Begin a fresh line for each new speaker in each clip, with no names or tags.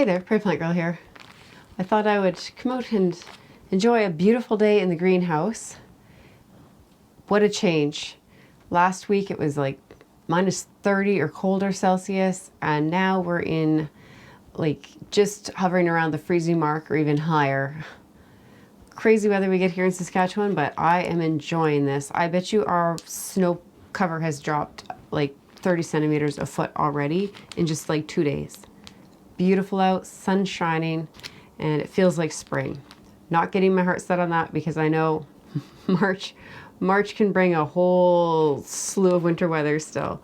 Hey there, Prairie Plant Girl here. I thought I would come out and enjoy a beautiful day in the greenhouse. What a change. Last week it was like minus 30 or colder Celsius, and now we're in like just hovering around the freezing mark or even higher. Crazy weather we get here in Saskatchewan, but I am enjoying this. I bet you our snow cover has dropped like 30 centimeters a foot already in just like 2 days. Beautiful out, sun shining, and it feels like spring. Not getting my heart set on that because I know March can bring a whole slew of winter weather still.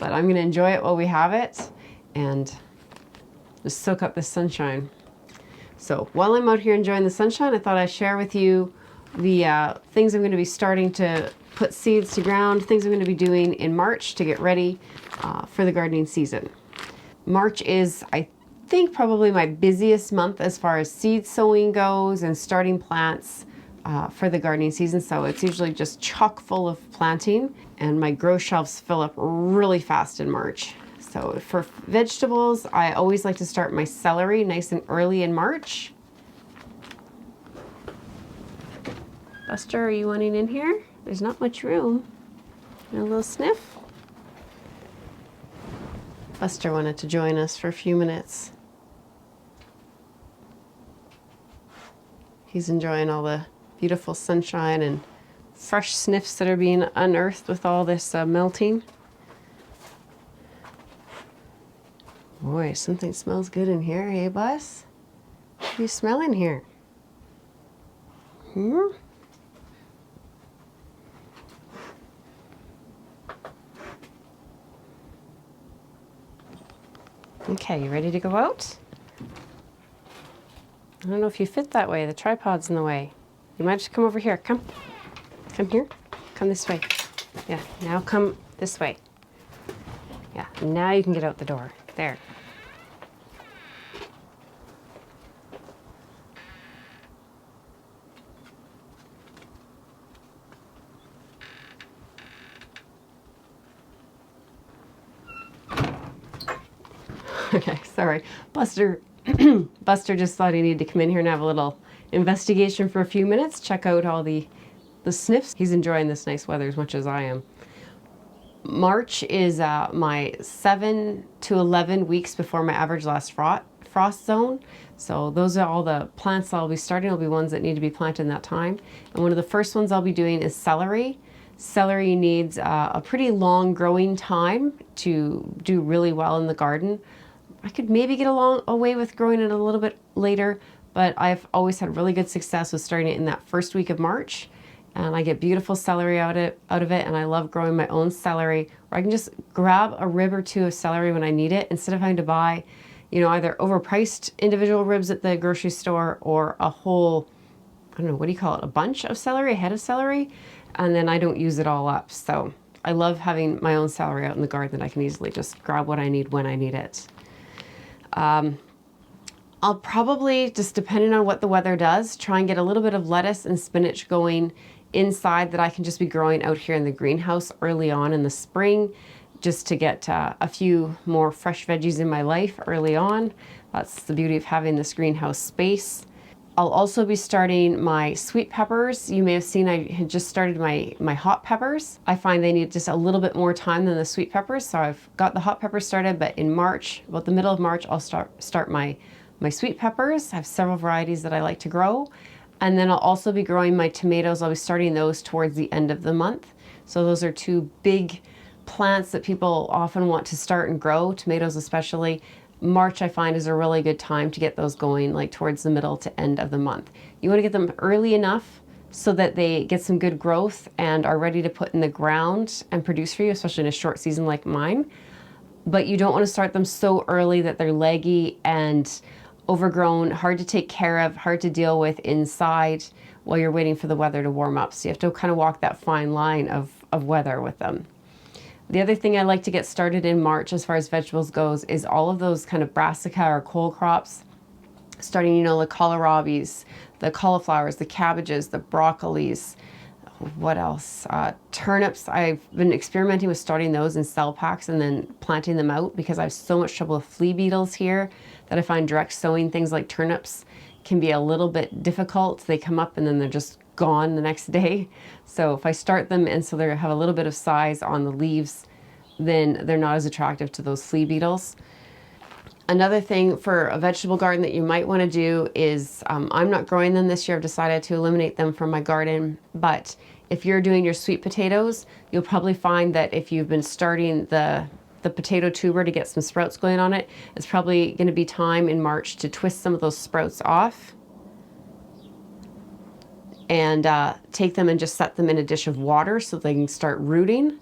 But I'm gonna enjoy it while we have it and just soak up the sunshine. So while I'm out here enjoying the sunshine, I thought I'd share with you the things I'm gonna be starting to put seeds to ground, things I'm gonna be doing in March to get ready for the gardening season. March is, I think, probably my busiest month as far as seed sowing goes and starting plants for the gardening season. So it's usually just chock full of planting, and my grow shelves fill up really fast in March. So for vegetables, I always like to start my celery nice and early in March. Buster, are you wanting in here? There's not much room. And a little sniff. Buster wanted to join us for a few minutes. He's enjoying all the beautiful sunshine and fresh sniffs that are being unearthed with all this melting. Boy, something smells good in here, hey Bus? What are you smelling here? Okay, you ready to go out? I don't know if you fit that way. The tripod's in the way. You might just come over here. Come. Come here. Come this way. Yeah, now come this way. Yeah, now you can get out the door. There. Okay, sorry. Buster just thought he needed to come in here and have a little investigation for a few minutes, check out all the sniffs. He's enjoying this nice weather as much as I am. March is my 7 to 11 weeks before my average last frost zone. So those are all the plants I'll be starting. Will be ones that need to be planted in that time. And one of the first ones I'll be doing is celery. Celery needs a pretty long growing time to do really well in the garden. I could maybe get away with growing it a little bit later, but I've always had really good success with starting it in that first week of March. And I get beautiful celery out of it, and I love growing my own celery, where I can just grab a rib or two of celery when I need it, instead of having to buy, you know, either overpriced individual ribs at the grocery store or a whole, I don't know, what do you call it, a bunch of celery, a head of celery, and then I don't use it all up. So I love having my own celery out in the garden that I can easily just grab what I need when I need it. I'll probably, just depending on what the weather does, try and get a little bit of lettuce and spinach going inside that I can just be growing out here in the greenhouse early on in the spring, just to get a few more fresh veggies in my life early on. That's the beauty of having this greenhouse space. I'll also be starting my sweet peppers. You may have seen I had just started my hot peppers. I find they need just a little bit more time than the sweet peppers, so I've got the hot peppers started, but in March, about the middle of March, I'll start my sweet peppers. I have several varieties that I like to grow. And then I'll also be growing my tomatoes. I'll be starting those towards the end of the month. So those are two big plants that people often want to start and grow, tomatoes especially. March, I find, is a really good time to get those going, like towards the middle to end of the month. You want to get them early enough so that they get some good growth and are ready to put in the ground and produce for you, especially in a short season like mine. But you don't want to start them so early that they're leggy and overgrown, hard to take care of, hard to deal with inside while you're waiting for the weather to warm up. So you have to kind of walk that fine line of weather with them. The other thing I like to get started in March as far as vegetables goes is all of those kind of brassica or cole crops, starting, you know, the kohlrabis, the cauliflowers, the cabbages, the broccolis, what else? Turnips. I've been experimenting with starting those in cell packs and then planting them out because I have so much trouble with flea beetles here that I find direct sowing things like turnips can be a little bit difficult. They come up and then they're just gone the next day. So if I start them and so they have a little bit of size on the leaves, then they're not as attractive to those flea beetles. Another thing for a vegetable garden that you might want to do is, I'm not growing them this year. I've decided to eliminate them from my garden. But if you're doing your sweet potatoes, you'll probably find that if you've been starting the potato tuber to get some sprouts going on it, it's probably going to be time in March to twist some of those sprouts off and take them and just set them in a dish of water so they can start rooting.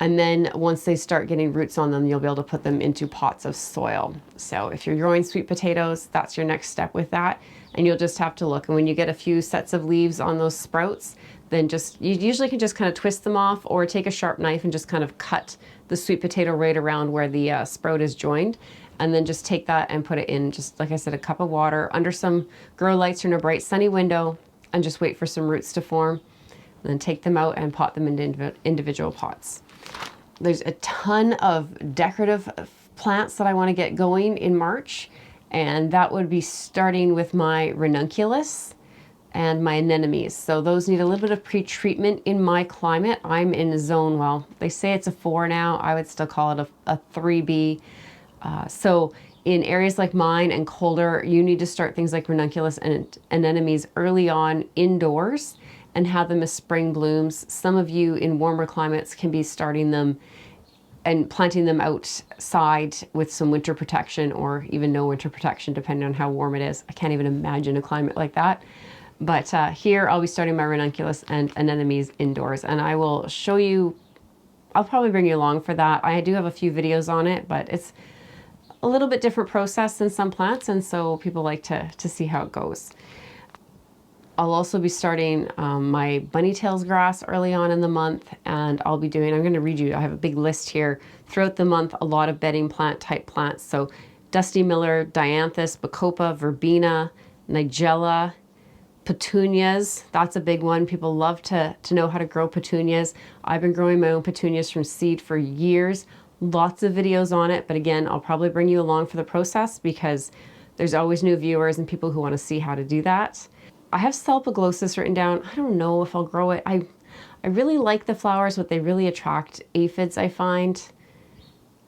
And then once they start getting roots on them, you'll be able to put them into pots of soil. So if you're growing sweet potatoes, that's your next step with that. And you'll just have to look. And when you get a few sets of leaves on those sprouts, then you usually can just kind of twist them off or take a sharp knife and just kind of cut the sweet potato right around where the sprout is joined. And then just take that and put it in, just like I said, a cup of water under some grow lights or in a bright sunny window, and just wait for some roots to form. And then take them out and pot them into individual pots. There's a ton of decorative plants that I want to get going in March, and that would be starting with my ranunculus and my anemones. So those need a little bit of pre-treatment in my climate. I'm in a zone, well, they say it's a 4 now. I would still call it a 3B. So in areas like mine and colder, you need to start things like ranunculus and anemones early on indoors and have them as spring blooms. Some of you in warmer climates can be starting them and planting them outside with some winter protection or even no winter protection, depending on how warm it is. I can't even imagine a climate like that. But here I'll be starting my ranunculus and anemones indoors, and I will show you, I'll probably bring you along for that. I do have a few videos on it, but it's a little bit different process than some plants, and so people like to see how it goes. I'll also be starting my bunny tails grass early on in the month, and I'm going to read you, I have a big list here. Throughout the month, a lot of bedding plant type plants. So Dusty Miller, Dianthus, Bacopa, Verbena, Nigella, petunias. That's a big one. People love to know how to grow petunias. I've been growing my own petunias from seed for years. Lots of videos on it, but again, I'll probably bring you along for the process because there's always new viewers and people who want to see how to do that. I have Salpiglosis written down. I don't know if I'll grow it. I really like the flowers, but they really attract aphids, I find.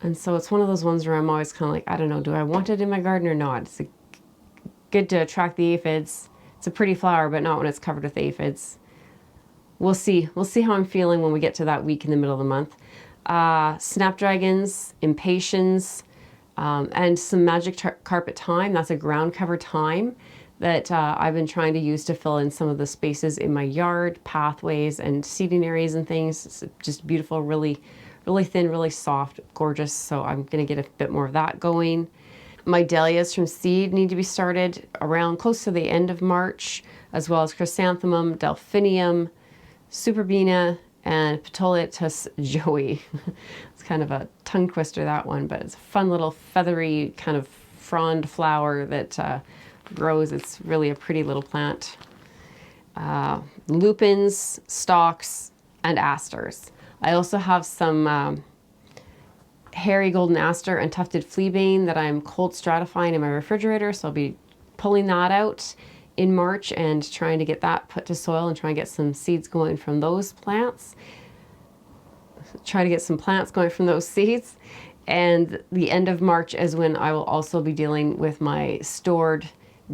And so it's one of those ones where I'm always kind of like, I don't know, do I want it in my garden or not? It's good to attract the aphids. It's a pretty flower, but not when it's covered with aphids. We'll see. We'll see how I'm feeling when we get to that week in the middle of the month. Snapdragons, impatiens, and some magic carpet thyme. That's a ground cover thyme that I've been trying to use to fill in some of the spaces in my yard, pathways and seating areas and things. It's just beautiful, really, really thin, really soft, gorgeous. So I'm going to get a bit more of that going. My dahlias from seed need to be started around close to the end of March, as well as chrysanthemum, delphinium, superbena, and Petolitus joey. It's kind of a tongue twister, that one, but it's a fun little feathery kind of frond flower that grows. It's really a pretty little plant. Lupins, stalks, and asters. I also have some hairy golden aster and tufted fleabane that I'm cold stratifying in my refrigerator, so I'll be pulling that out in March and trying to get that put to soil and try and get some seeds going from those plants. Try to get some plants going from those seeds. And the end of March is when I will also be dealing with my stored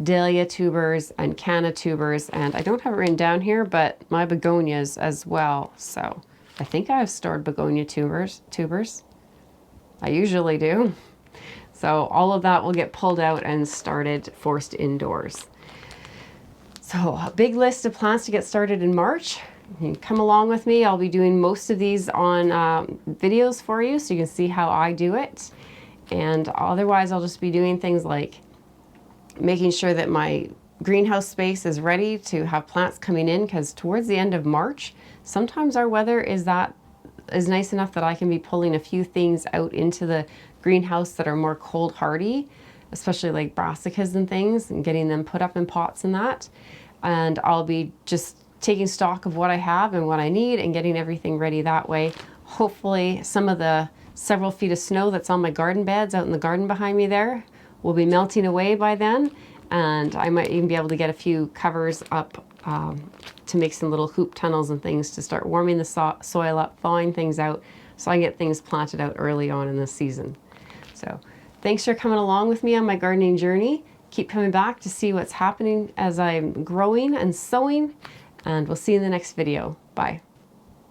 dahlia tubers and canna tubers, and I don't have it written down here, but my begonias as well. So I think I have stored begonia tubers. I usually do. So all of that will get pulled out and started, forced indoors. So a big list of plants to get started in March. You can come along with me. I'll be doing most of these on videos for you so you can see how I do it. And otherwise I'll just be doing things like making sure that my greenhouse space is ready to have plants coming in, because towards the end of March, sometimes our weather is nice enough that I can be pulling a few things out into the greenhouse that are more cold hardy, especially like brassicas and things, and getting them put up in pots and that. And I'll be just taking stock of what I have and what I need and getting everything ready that way. Hopefully some of the several feet of snow that's on my garden beds out in the garden behind me there will be melting away by then, and I might even be able to get a few covers up to make some little hoop tunnels and things to start warming the soil up, thawing things out, so I can get things planted out early on in the season. So thanks for coming along with me on my gardening journey. Keep coming back to see what's happening as I'm growing and sowing, and we'll see you in the next video. Bye.